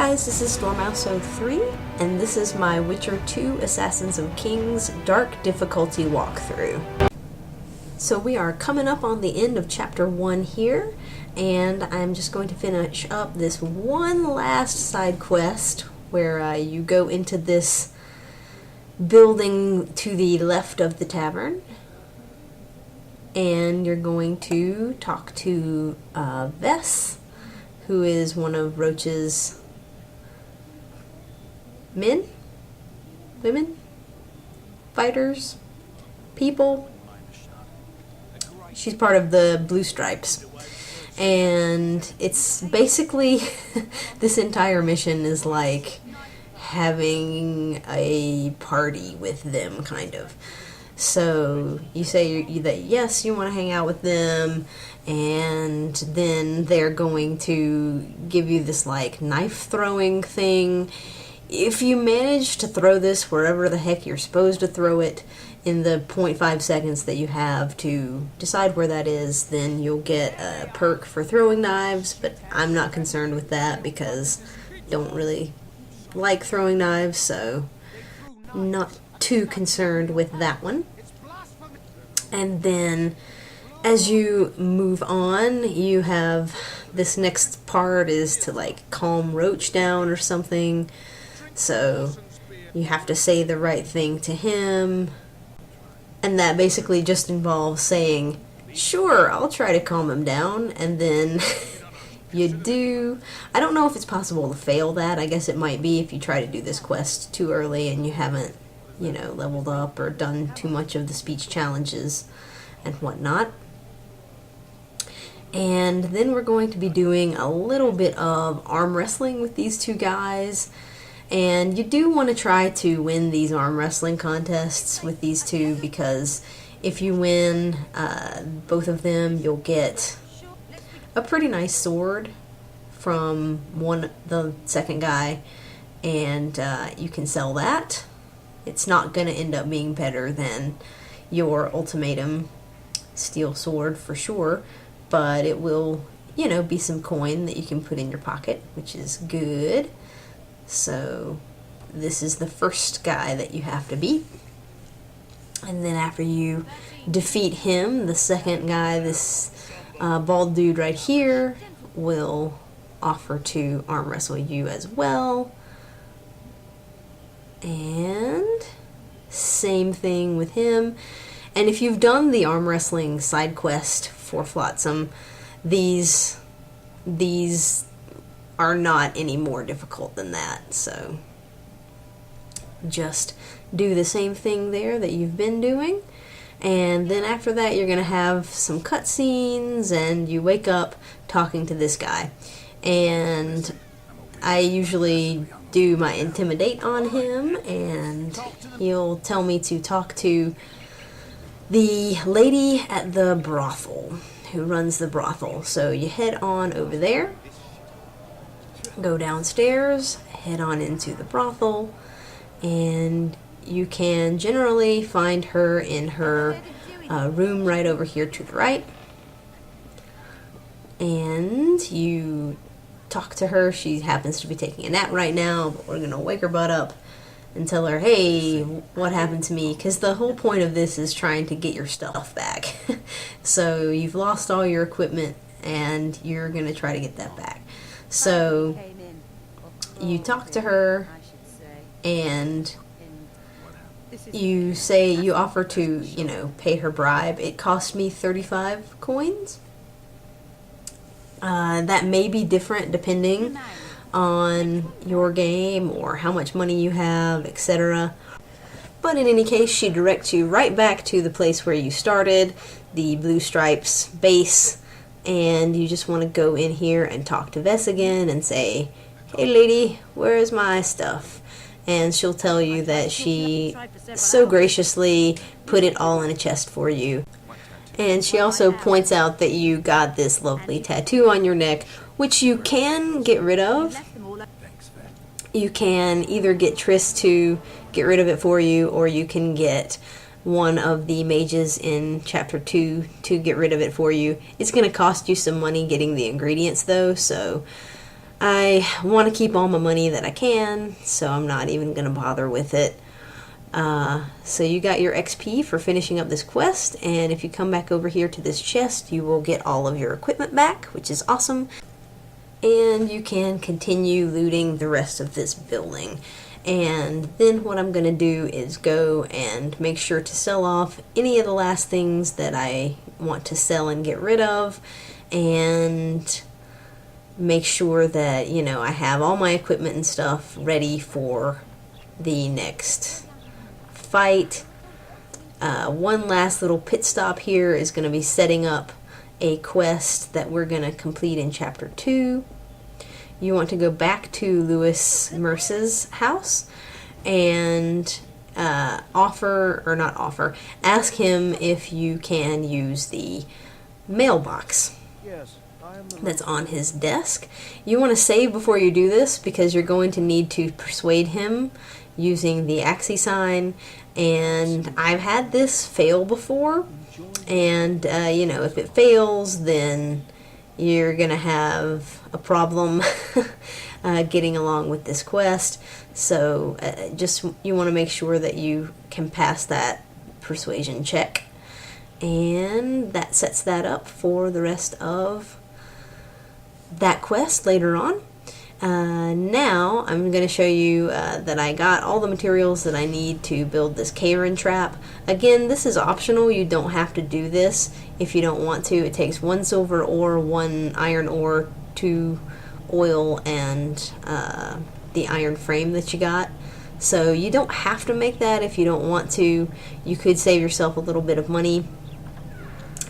guys, this is Stormouse03, and this is my Witcher 2 Assassins of Kings Dark Difficulty walkthrough. So we are coming up on the end of Chapter 1 here, and I'm just going to finish up this one last side quest where you go into this building to the left of the tavern, and you're going to talk to Vess, who is one of Roach's women, fighters, people. She's part of the Blue Stripes, and it's basically this entire mission is like having a party with them, kind of. So you say that yes, you want to hang out with them, and then they're going to give you this like knife throwing thing. If you manage to throw this wherever the heck you're supposed to throw it in the 0.5 seconds that you have to decide where that is, then you'll get a perk for throwing knives, but I'm not concerned with that because I don't really like throwing knives, so I'm not too concerned with that one. And then as you move on, you have this next part is to like calm Roach down or something. So you have to say the right thing to him, and that basically just involves saying, sure, I'll try to calm him down, and then you do. I don't know if it's possible to fail that. I guess it might be if you try to do this quest too early and you haven't, you know, leveled up or done too much of the speech challenges and whatnot. And then we're going to be doing a little bit of arm wrestling with these two guys. And you do want to try to win these arm wrestling contests with these two, because if you win both of them, you'll get a pretty nice sword from the second guy, and you can sell that. It's not going to end up being better than your ultimatum steel sword for sure, but it will, you know, be some coin that you can put in your pocket, which is good. So this is the first guy that you have to beat. And then after you defeat him, the second guy, this bald dude right here, will offer to arm wrestle you as well. And same thing with him. And if you've done the arm wrestling side quest for Flotsam, these are not any more difficult than that, so just do the same thing there that you've been doing, and then after that you're going to have some cutscenes, and you wake up talking to this guy, and I usually do my intimidate on him, and he'll tell me to talk to the lady at the brothel, who runs the brothel. So you head on over there, go downstairs, head on into the brothel, and you can generally find her in her room right over here to the right. And you talk to her. She happens to be taking a nap right now, but we're going to wake her butt up and tell her, hey, what happened to me? Because the whole point of this is trying to get your stuff back. So you've lost all your equipment, and you're going to try to get that back. So you talk to her, and you say, you offer to, you know, pay her bribe. It cost me 35 coins. That may be different depending on your game or how much money you have, etc. But in any case, she directs you right back to the place where you started, the Blue Stripes base, and you just want to go in here and talk to Vess again and say, hey lady, where's my stuff? And she'll tell you that she so graciously put it all in a chest for you. And she also points out that you got this lovely tattoo on your neck, which you can get rid of. You can either get Triss to get rid of it for you, or you can get one of the mages in Chapter 2 to get rid of it for you. It's going to cost you some money getting the ingredients though, so I want to keep all my money that I can, so I'm not even going to bother with it. So you got your XP for finishing up this quest, and if you come back over here to this chest, you will get all of your equipment back, which is awesome. And you can continue looting the rest of this building. And then what I'm going to do is go and make sure to sell off any of the last things that I want to sell and get rid of, and make sure that, you know, I have all my equipment and stuff ready for the next fight. One last little pit stop here is going to be setting up a quest that we're going to complete in chapter 2. You want to go back to Louis Merce's house and ask him if you can use the mailbox that's on his desk. You want to save before you do this, because you're going to need to persuade him using the Axie sign, and I've had this fail before, and you know, if it fails, then you're gonna have a problem getting along with this quest. So just you want to make sure that you can pass that persuasion check, and that sets that up for the rest of that quest later on. Now I'm going to show you that I got all the materials that I need to build this Kayran trap. Again, this is optional. You don't have to do this if you don't want to. It takes 1 silver ore, 1 iron ore, 2 oil, and the iron frame that you got. So you don't have to make that if you don't want to. You could save yourself a little bit of money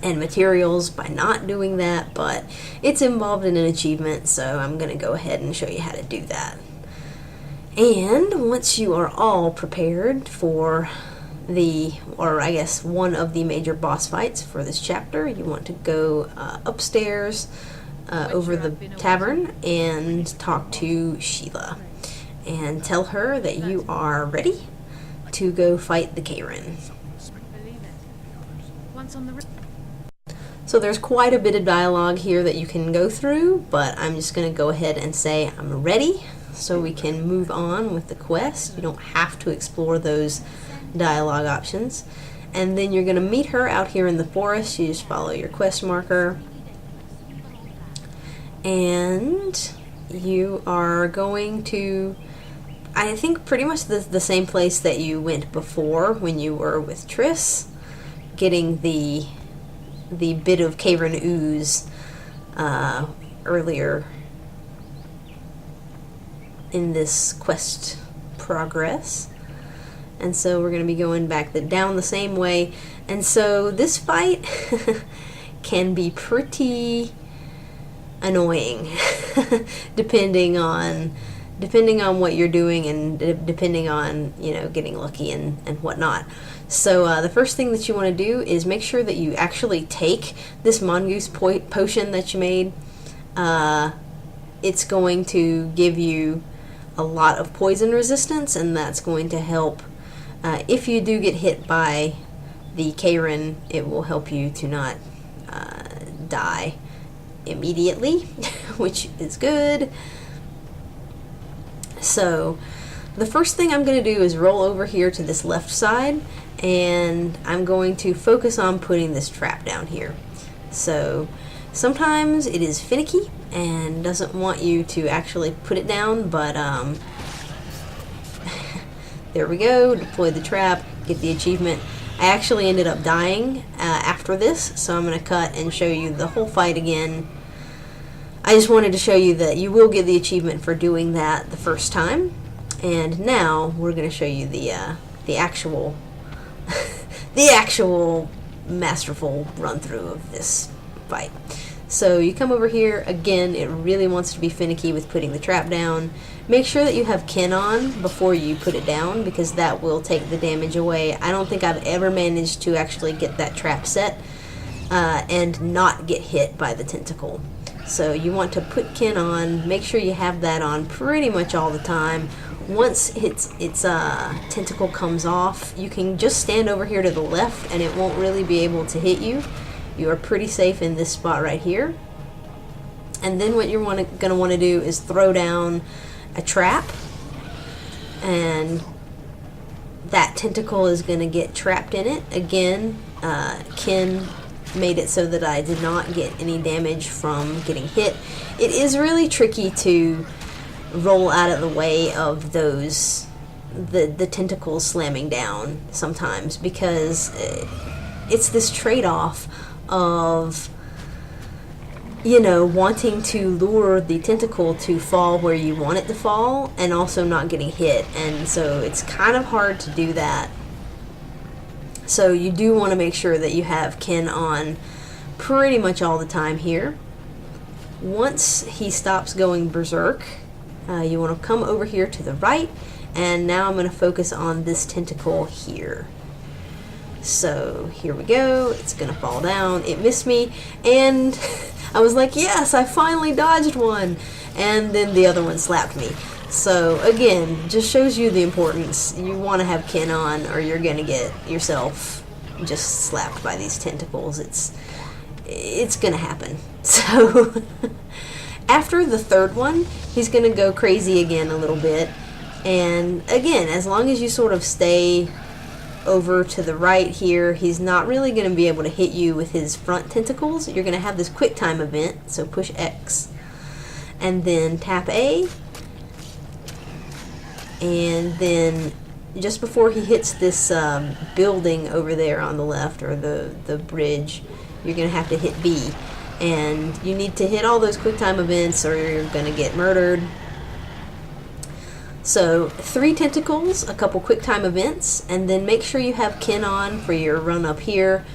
and materials by not doing that, but it's involved in an achievement, so I'm going to go ahead and show you how to do that. And once you are all prepared for one of the major boss fights for this chapter, you want to go upstairs over the tavern and talk to Sheila and tell her that you are ready to go fight the Kayran. So there's quite a bit of dialogue here that you can go through, but I'm just going to go ahead and say I'm ready so we can move on with the quest. You don't have to explore those dialogue options. And then you're going to meet her out here in the forest. You just follow your quest marker, and you are going to, I think, pretty much the same place that you went before when you were with Triss, getting the bit of Kayran ooze earlier in this quest progress. And so we're going to be going back down the same way. And so this fight can be pretty annoying depending on what you're doing, and depending on, you know, getting lucky and whatnot. So the first thing that you want to do is make sure that you actually take this mongoose potion that you made. It's going to give you a lot of poison resistance, and that's going to help. If you do get hit by the Kayran, it will help you to not die immediately, which is good. So the first thing I'm going to do is roll over here to this left side, and I'm going to focus on putting this trap down here. So sometimes it is finicky and doesn't want you to actually put it down, but there we go. Deploy the trap, get the achievement. I actually ended up dying after this, so I'm going to cut and show you the whole fight again. I just wanted to show you that you will get the achievement for doing that the first time. And now we're going to show you the actual the actual masterful run through of this fight. So you come over here again. It really wants to be finicky with putting the trap down. Make sure that you have kin on before you put it down, because that will take the damage away. I don't think I've ever managed to actually get that trap set and not get hit by the tentacle. So you want to put kin on. Make sure you have that on pretty much all the time. Once its tentacle comes off, you can just stand over here to the left and it won't really be able to hit you. You are pretty safe in this spot right here. And then what you're going to want to do is throw down a trap, and that tentacle is going to get trapped in it. Again, Ken made it so that I did not get any damage from getting hit. It is really tricky to roll out of the way of those the tentacles slamming down sometimes, because it's this trade-off of, you know, wanting to lure the tentacle to fall where you want it to fall and also not getting hit, and so it's kind of hard to do that. So you do want to make sure that you have Ken on pretty much all the time here. Once he stops going berserk, you want to come over here to the right, and now I'm going to focus on this tentacle here. So here we go. It's going to fall down. It missed me, and I was like, yes, I finally dodged one, and then the other one slapped me. So again, just shows you the importance. You want to have Ken on, or you're going to get yourself just slapped by these tentacles. It's going to happen. So after the third one, he's going to go crazy again a little bit. And again, as long as you sort of stay over to the right here, he's not really going to be able to hit you with his front tentacles. You're going to have this quick time event, so push X and then tap A, and then just before he hits this building over there on the left, or the bridge, you're going to have to hit B, and you need to hit all those quick time events or you're going to get murdered. So 3 tentacles, a couple quick time events, and then make sure you have Ken on for your run up here,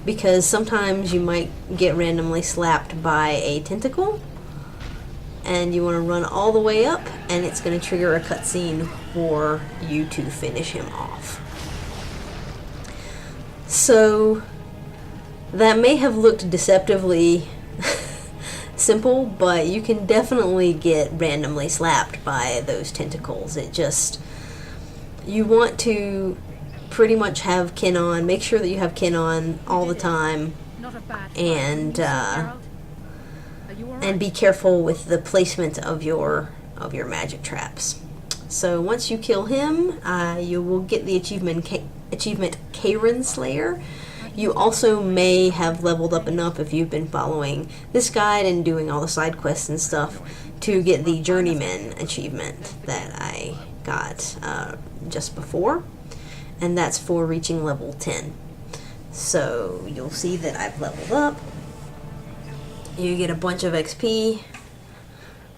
because sometimes you might get randomly slapped by a tentacle, and you want to run all the way up, and it's going to trigger a cutscene for you to finish him off. So that may have looked deceptively simple, but you can definitely get randomly slapped by those tentacles. It just, you want to pretty much have Ken on, make sure that you have Ken on all the time, and be careful with the placement of your magic traps. So once you kill him, you will get the achievement Kayran Slayer. You also may have leveled up enough, if you've been following this guide and doing all the side quests and stuff, to get the Journeyman achievement that I got just before, and that's for reaching level 10. So you'll see that I've leveled up. You get a bunch of XP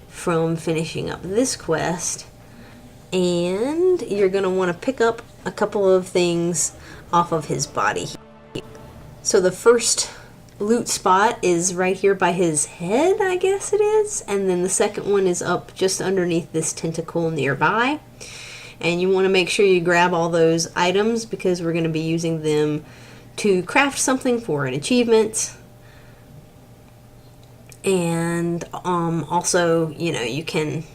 from finishing up this quest, and you're going to want to pick up a couple of things off of his body. So the first loot spot is right here by his head, I guess it is, and then the second one is up just underneath this tentacle nearby. And you want to make sure you grab all those items, because we're going to be using them to craft something for an achievement. And also, you know, you can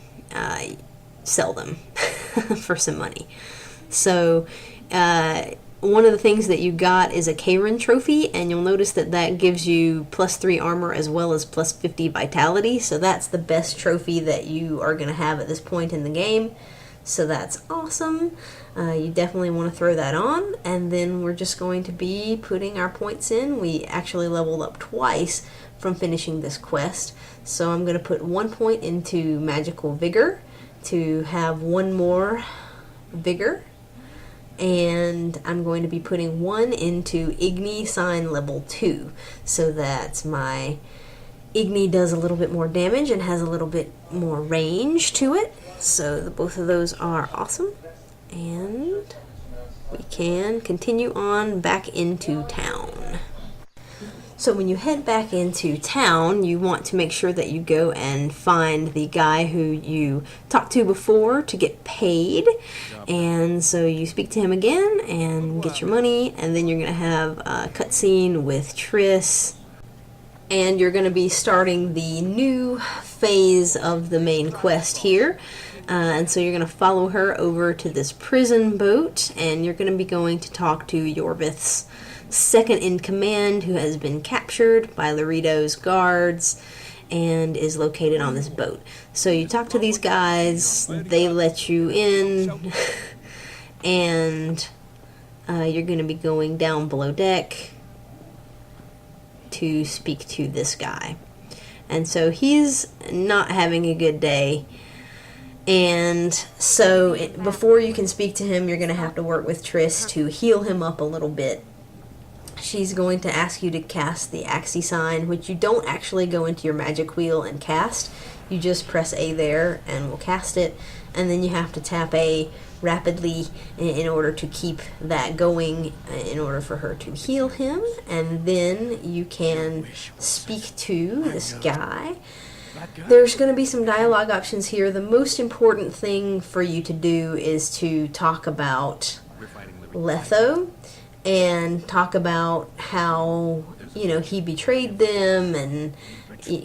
sell them for some money. So one of the things that you got is a Kayran trophy, and you'll notice that that gives you +3 armor as well as +50 vitality. So that's the best trophy that you are going to have at this point in the game. So that's awesome. You definitely want to throw that on, and then we're just going to be putting our points in. We actually leveled up twice from finishing this quest, so I'm going to put 1 point into magical vigor to have 1 more vigor, and I'm going to be putting 1 into Igni sign level 2, so that my Igni does a little bit more damage and has a little bit more range to it. So both of those are awesome, and we can continue on back into town. So when you head back into town, you want to make sure that you go and find the guy who you talked to before to get paid. And so you speak to him again and get your money, and then you're going to have a cutscene with Triss. And you're going to be starting the new phase of the main quest here. And so you're going to follow her over to this prison boat, and you're going to be going to talk to Iorveth's second in command, who has been captured by Laredo's guards. and is located on this boat. So you talk to these guys, they let you in, and you're going to be going down below deck to speak to this guy. And so he's not having a good day. And so before you can speak to him, you're going to have to work with Triss to heal him up a little bit. She's going to ask you to cast the Axii sign, which you don't actually go into your magic wheel and cast. You just press A there and we'll cast it. And then you have to tap A rapidly in order to keep that going, in order for her to heal him. And then you can speak to this guy. There's going to be some dialogue options here. The most important thing for you to do is to talk about Letho and talk about how, you know, he betrayed them and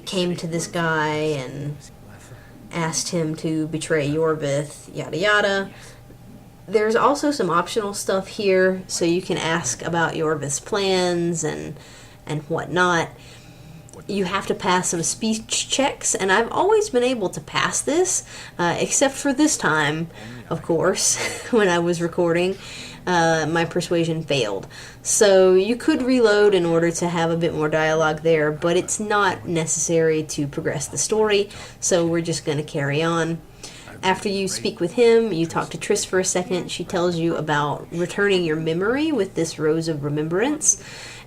came to this guy and asked him to betray Iorveth, yada yada. There's also some optional stuff here, so you can ask about Iorveth's plans and whatnot. You have to pass some speech checks, and I've always been able to pass this, except for this time, of course, when I was recording. My persuasion failed. So you could reload in order to have a bit more dialogue there, but it's not necessary to progress the story, so we're just going to carry on. After you speak with him, you talk to Triss for a second. She tells you about returning your memory with this Rose of Remembrance,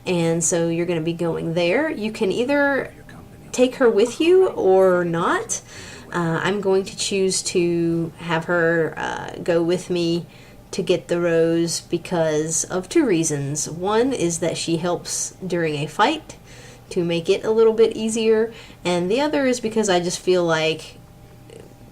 and so you're going to be going there. You can either take her with you or not. I'm going to choose to have her go with me to get the rose because of two reasons. One is that she helps during a fight to make it a little bit easier, and the other is because I just feel like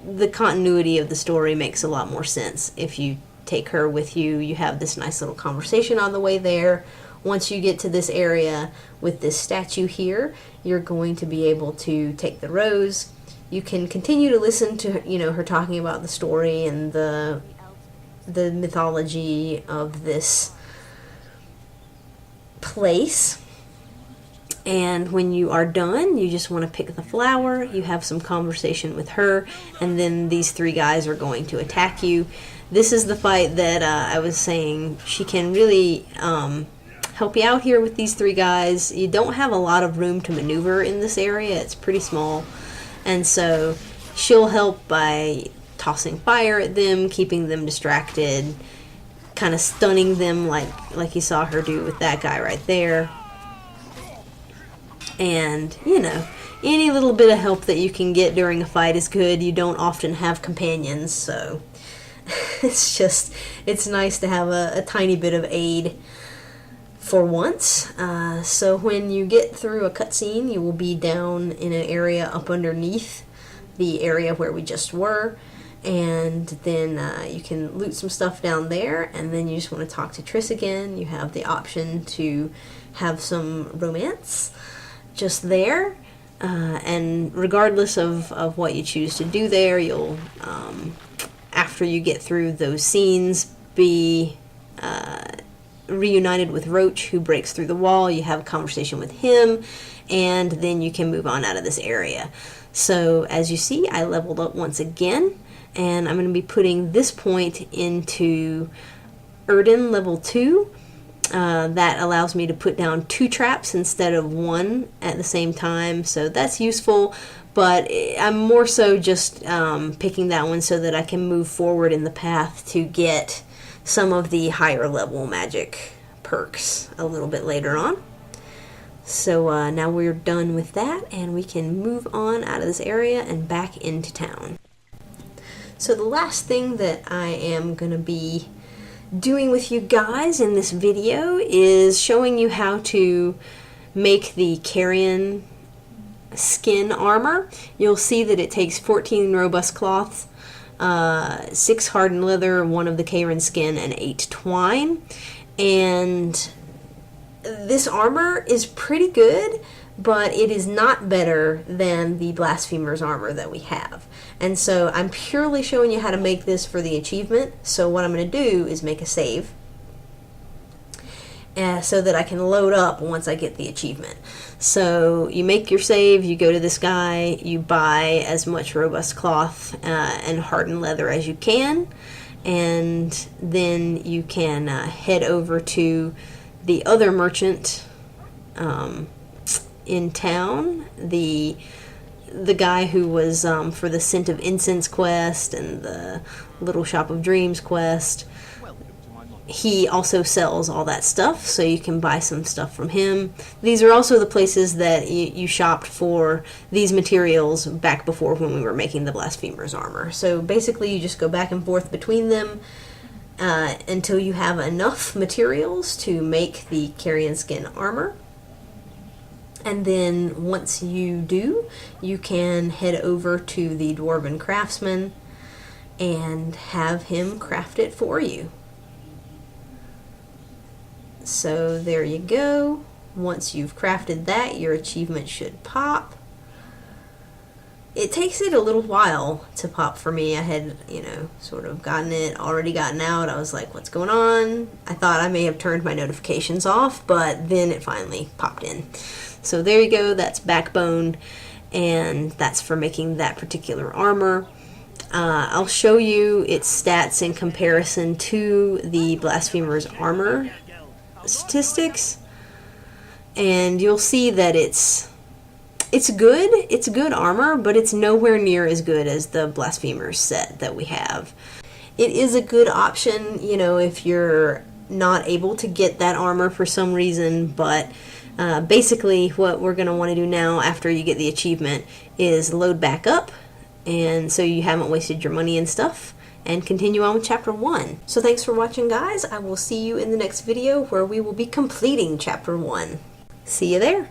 the continuity of the story makes a lot more sense if you take her with you. You have this nice little conversation on the way there. Once you get to this area with this statue here, you're going to be able to take the rose. You can continue to listen to, you know, her talking about the story and the mythology of this place. And when you are done, you just want to pick the flower, you have some conversation with her, and then these three guys are going to attack you. This is the fight that I was saying she can really help you out here with these three guys. You don't have a lot of room to maneuver in this area. It's pretty small. And so she'll help by tossing fire at them, keeping them distracted, kind of stunning them like you saw her do with that guy right there. And, you know, any little bit of help that you can get during a fight is good. You don't often have companions, so it's nice to have a tiny bit of aid for once. So when you get through a cutscene, you will be down in an area up underneath the area where we just were. And then you can loot some stuff down there, and then you just want to talk to Triss again. You have the option to have some romance just there, and regardless of what you choose to do there, you'll, after you get through those scenes, be reunited with Roach, who breaks through the wall. You have a conversation with him, and then you can move on out of this area. So as you see, I leveled up once again, and I'm going to be putting this point into Erden level 2. That allows me to put down 2 traps instead of 1 at the same time, so that's useful, but I'm more so just picking that one so that I can move forward in the path to get some of the higher level magic perks a little bit later on. So now we're done with that, and we can move on out of this area and back into town. So the last thing that I am going to be doing with you guys in this video is showing you how to make the Kayran skin armor. You'll see that it takes 14 robust cloths, 6 hardened leather, 1 of the Kayran skin, and 8 twine. And this armor is pretty good, but it is not better than the Blasphemer's armor that we have. And so I'm purely showing you how to make this for the achievement. So what I'm going to do is make a save. so that I can load up once I get the achievement. So you make your save, you go to this guy, you buy as much robust cloth and hardened leather as you can, and then you can head over to the other merchant in town, the guy who was for the Scent of Incense quest and the Little Shop of Dreams quest. He also sells all that stuff, so you can buy some stuff from him. These are also the places that you shopped for these materials back before when we were making the Blasphemer's armor. So basically you just go back and forth between them until you have enough materials to make the carrion skin armor. And then once you do, you can head over to the Dwarven Craftsman and have him craft it for you. So there you go. Once you've crafted that, your achievement should pop. It takes it a little while to pop for me. I had, sort of already gotten out. I was like, what's going on? I thought I may have turned my notifications off, but then it finally popped in. So there you go. That's Backbone, and that's for making that particular armor. I'll show you its stats in comparison to the Blasphemer's armor statistics, and you'll see that it's good armor, but it's nowhere near as good as the Blasphemer's set that we have. It is a good option, if you're not able to get that armor for some reason, but basically what we're going to want to do now after you get the achievement is load back up, and so you haven't wasted your money and stuff, and continue on with Chapter 1. So thanks for watching, guys. I will see you in the next video where we will be completing Chapter 1. See you there.